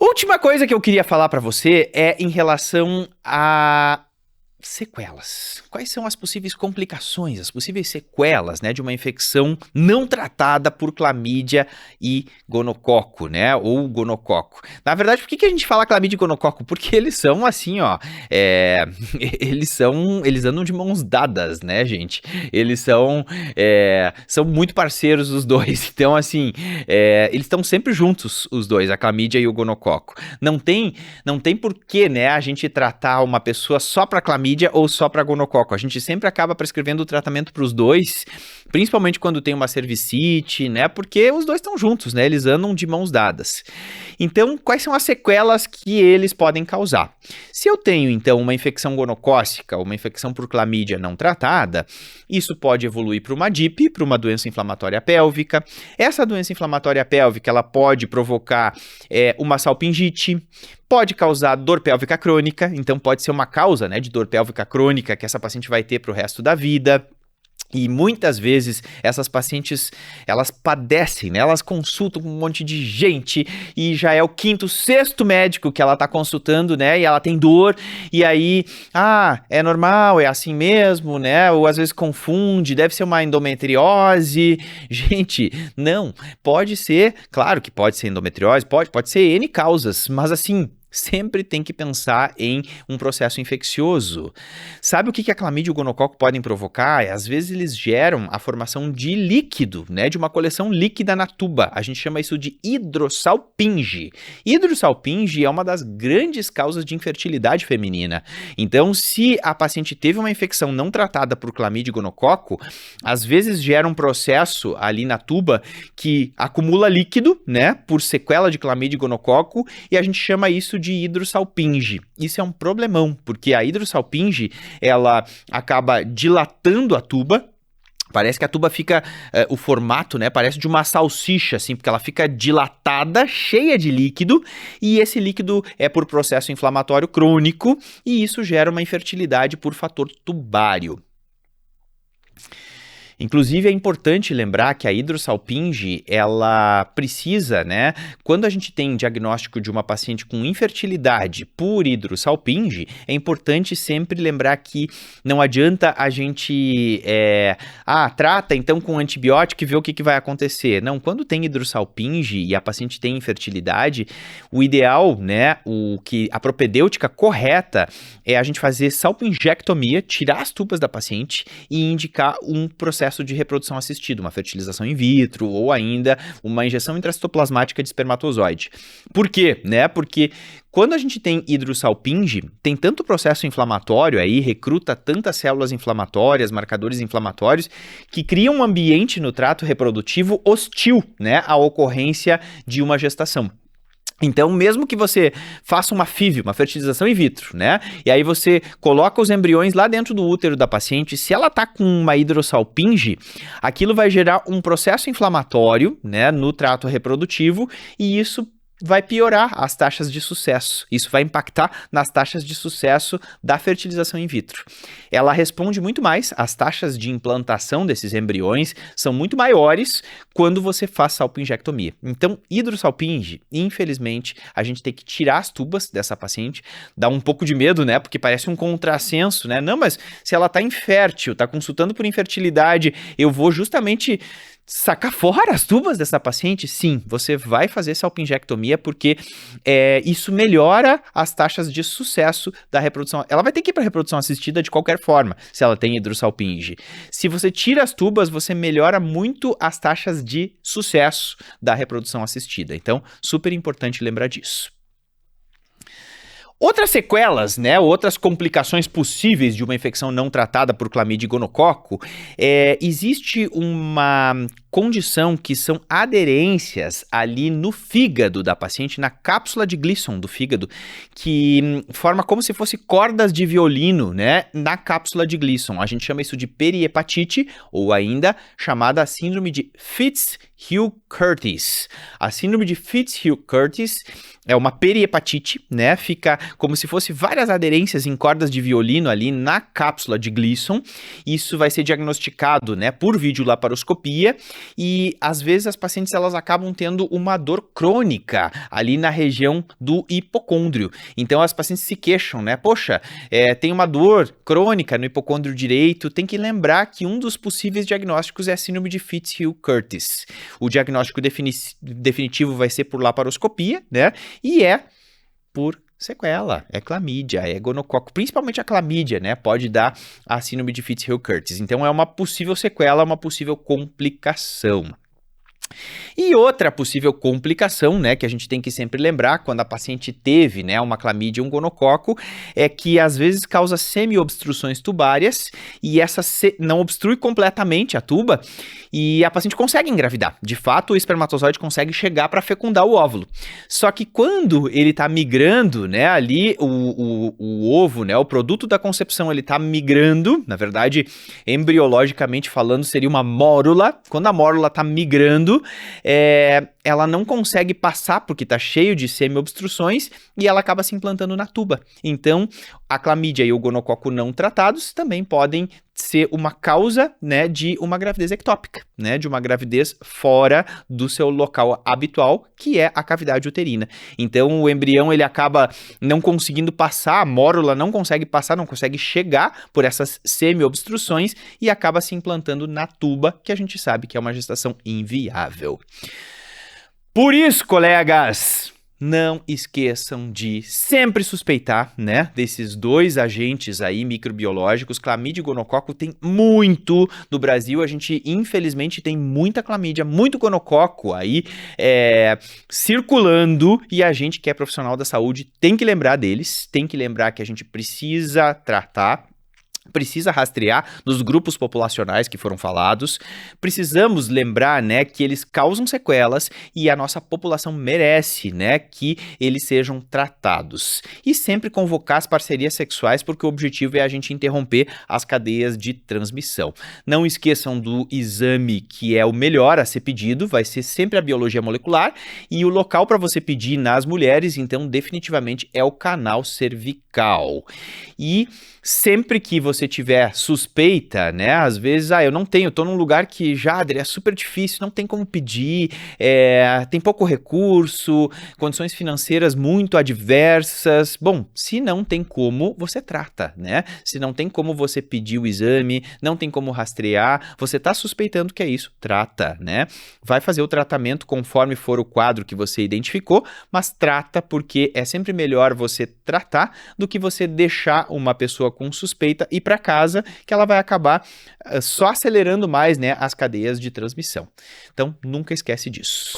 Última coisa que eu queria falar para você é em relação a sequelas. Quais são as possíveis complicações, as possíveis sequelas, né, de uma infecção não tratada por clamídia e gonococo, né, ou gonococo. Na verdade, por que a gente fala clamídia e gonococo? Porque eles são assim, ó, eles andam de mãos dadas, né, gente? Eles são muito parceiros os dois. Então, assim, eles estão sempre juntos, os dois, a clamídia e o gonococo. Não tem por que, né, a gente tratar uma pessoa só para clamídia ou só para gonococo. A gente sempre acaba prescrevendo o tratamento para os dois, principalmente quando tem uma cervicite, né? Porque os dois estão juntos, né? Eles andam de mãos dadas. Então, quais são as sequelas que eles podem causar? Se eu tenho, então, uma infecção gonocócica, uma infecção por clamídia não tratada, isso pode evoluir para uma DIP, para uma doença inflamatória pélvica. Essa doença inflamatória pélvica, ela pode provocar uma salpingite, pode causar dor pélvica crônica, então pode ser uma causa, né, de dor pélvica crônica que essa paciente vai ter para o resto da vida. E muitas vezes essas pacientes, elas padecem, né? Elas consultam com um monte de gente e já é o quinto, sexto médico que ela tá consultando, né? E ela tem dor e aí, é normal, é assim mesmo, né? Ou às vezes confunde, deve ser uma endometriose. Gente, não, pode ser, claro que pode ser endometriose, pode ser N causas, mas assim, sempre tem que pensar em um processo infeccioso. Sabe o que a clamídia e o gonococo podem provocar? Às vezes eles geram a formação de líquido, né? De uma coleção líquida na tuba. A gente chama isso de hidrossalpinge. Hidrossalpinge é uma das grandes causas de infertilidade feminina. Então, se a paciente teve uma infecção não tratada por clamídia e gonococo, às vezes gera um processo ali na tuba que acumula líquido, né? Por sequela de clamídia e gonococo, e a gente chama isso de hidrossalpinge. Isso é um problemão, porque a hidrossalpinge, ela acaba dilatando a tuba. Parece que a tuba fica, o formato, né, parece de uma salsicha, assim, porque ela fica dilatada, cheia de líquido, e esse líquido é por processo inflamatório crônico, e isso gera uma infertilidade por fator tubário. Inclusive, é importante lembrar que a hidrossalpinge, ela precisa, né, quando a gente tem diagnóstico de uma paciente com infertilidade por hidrossalpinge, é importante sempre lembrar que não adianta a gente, trata então com antibiótico e vê o que vai acontecer. Não, quando tem hidrossalpinge e a paciente tem infertilidade, o ideal, né, a propedêutica correta é a gente fazer salpingectomia, tirar as tubas da paciente e indicar um processo de reprodução assistida, uma fertilização in vitro ou ainda uma injeção intracitoplasmática de espermatozoide. Por quê? Né? Porque quando a gente tem hidrossalpinge, tem tanto processo inflamatório aí, recruta tantas células inflamatórias, marcadores inflamatórios, que cria um ambiente no trato reprodutivo hostil, né, à ocorrência de uma gestação. Então, mesmo que você faça uma FIV, uma fertilização in vitro, né? E aí você coloca os embriões lá dentro do útero da paciente, se ela tá com uma hidrossalpinge, aquilo vai gerar um processo inflamatório, né, no trato reprodutivo, e isso vai piorar as taxas de sucesso. Isso vai impactar nas taxas de sucesso da fertilização in vitro. Ela responde muito mais, as taxas de implantação desses embriões são muito maiores quando você faz salpingectomia. Então, hidrossalpinge, infelizmente, a gente tem que tirar as tubas dessa paciente, dá um pouco de medo, né, porque parece um contrassenso, né? Não, mas se ela tá infértil, tá consultando por infertilidade, eu vou justamente sacar fora as tubas dessa paciente? Sim, você vai fazer salpingectomia porque isso melhora as taxas de sucesso da reprodução. Ela vai ter que ir para reprodução assistida de qualquer forma, se ela tem hidrossalpinge. Se você tira as tubas, você melhora muito as taxas de sucesso da reprodução assistida. Então, super importante lembrar disso. Outras sequelas, né, outras complicações possíveis de uma infecção não tratada por clamídia e gonococo, existe uma condição que são aderências ali no fígado da paciente, na cápsula de Gleason do fígado, que forma como se fosse cordas de violino, né, na cápsula de Gleason. A gente chama isso de periepatite, ou ainda chamada síndrome de Fitzhugh-Curtis. A síndrome de Fitzhugh-Curtis é uma periepatite, né? Fica como se fosse várias aderências em cordas de violino ali na cápsula de Gleason. Isso vai ser diagnosticado, né, por videolaparoscopia e às vezes as pacientes elas acabam tendo uma dor crônica ali na região do hipocôndrio. Então as pacientes se queixam, né? Poxa, tem uma dor crônica no hipocôndrio direito. Tem que lembrar que um dos possíveis diagnósticos é a síndrome de Fitzhugh-Curtis. O diagnóstico definitivo vai ser por laparoscopia, né? E é por sequela, é clamídia, é gonococo, principalmente a clamídia, né, pode dar a síndrome de Fitzhugh-Curtis. Então é uma possível sequela, uma possível complicação. E outra possível complicação, né, que a gente tem que sempre lembrar quando a paciente teve, né, uma clamídia, um gonococo, é que às vezes causa semi-obstruções tubárias e essa não obstrui completamente a tuba e a paciente consegue engravidar. De fato, o espermatozoide consegue chegar para fecundar o óvulo. Só que quando ele está migrando, né, ali o ovo, né, o produto da concepção, ele está migrando, na verdade, embriologicamente falando, seria uma mórula. Quando a mórula está migrando, ela não consegue passar porque está cheio de semi-obstruções e ela acaba se implantando na tuba. Então, a clamídia e o gonococo não tratados também podem ser uma causa, né, de uma gravidez ectópica, né, de uma gravidez fora do seu local habitual, que é a cavidade uterina. Então, o embrião ele acaba não conseguindo passar, a mórula não consegue passar, não consegue chegar por essas semi-obstruções e acaba se implantando na tuba, que a gente sabe que é uma gestação inviável. Por isso, colegas, não esqueçam de sempre suspeitar, né, desses dois agentes aí microbiológicos. Clamídia e gonococo tem muito no Brasil. A gente, infelizmente, tem muita clamídia, muito gonococo aí circulando e a gente que é profissional da saúde tem que lembrar deles, tem que lembrar que a gente precisa tratar, precisa rastrear nos grupos populacionais que foram falados. Precisamos lembrar, né, que eles causam sequelas e a nossa população merece, né, que eles sejam tratados. E sempre convocar as parcerias sexuais, porque o objetivo é a gente interromper as cadeias de transmissão. Não esqueçam do exame que é o melhor a ser pedido, vai ser sempre a biologia molecular, e o local para você pedir nas mulheres, então, definitivamente é o canal cervical. E sempre que você tiver suspeita, né, às vezes, eu não tenho, tô num lugar que, Jadre, é super difícil, não tem como pedir, tem pouco recurso, condições financeiras muito adversas. Bom, se não tem como, você trata, né? Se não tem como você pedir o exame, não tem como rastrear, você tá suspeitando que é isso, trata, né? Vai fazer o tratamento conforme for o quadro que você identificou, mas trata porque é sempre melhor você tratar do que você deixar uma pessoa com suspeita ir para casa, que ela vai acabar só acelerando mais, né, as cadeias de transmissão. Então, nunca esquece disso.